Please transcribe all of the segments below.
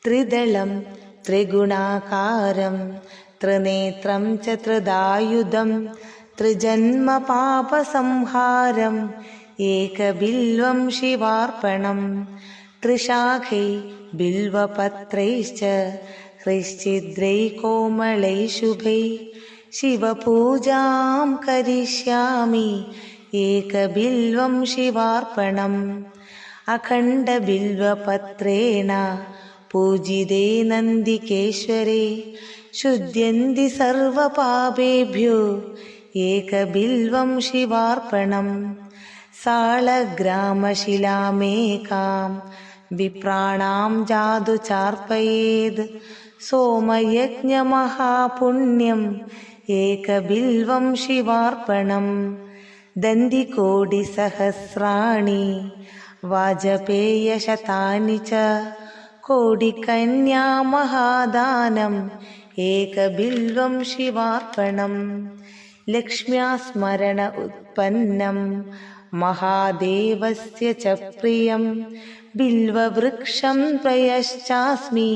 त्रिदलं त्रिगुणाकारं त्रिनेत्रं च त्रिदायुधं त्रिजन्म पापसंहारम् एकबिल्वं शिवार्पणम् त्रिशाखै बिल्वपत्रैश्च हृश्चिद्रैकोमलैः शुभै शिवपूजां करिष्यामि एकबिल्वं शिवार्पणम् अखण्डबिल्वपत्रेण पूजिते नन्दिकेश्वरे शुद्ध्यन्ति सर्वपापेभ्यो एकबिल्वं शिवार्पणम् साळग्रामशिलामेकां विप्राणां जादु चार्पयेद् सोमयज्ञमहापुण्यम् एकबिल्वं शिवार्पणम् दन्दिकोटिसहस्राणि वाजपेयशतानि च कोटिकन्यामहादानम् एकबिल्वं शिवार्पणम् लक्ष्म्या स्मरण उत्पन्नं महादेवस्य च प्रियं बिल्ववृक्षं प्रयश्चास्मि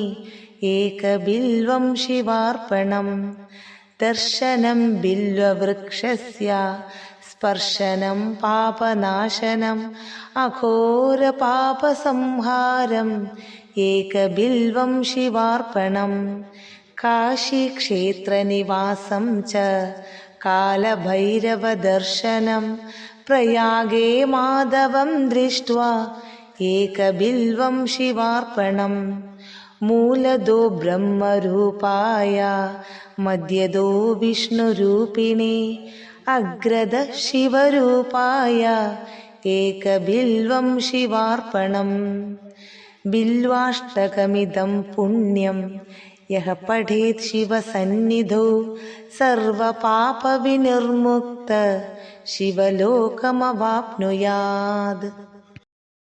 एकबिल्वं शिवार्पणम् दर्शनं बिल्ववृक्षस्य स्पर्शनं पापनाशनम् अघोरपापसंहारम् एकबिल्वं शिवार्पणम् काशीक्षेत्रनिवासं च कालभैरवदर्शनं प्रयागे माधवं दृष्ट्वा एकबिल्वं शिवार्पणम् मूलदो ब्रह्मरूपाय मध्यदो विष्णुरूपिणे अग्रद शिवरूपाय एकबिल्वं शिवार्पणम् बिल्वाष्टकमिदं पुण्यं यः पठेत् शिवसन्निधौ सर्वपापविनिर्मुक्त शिवलोकमवाप्नुयात्।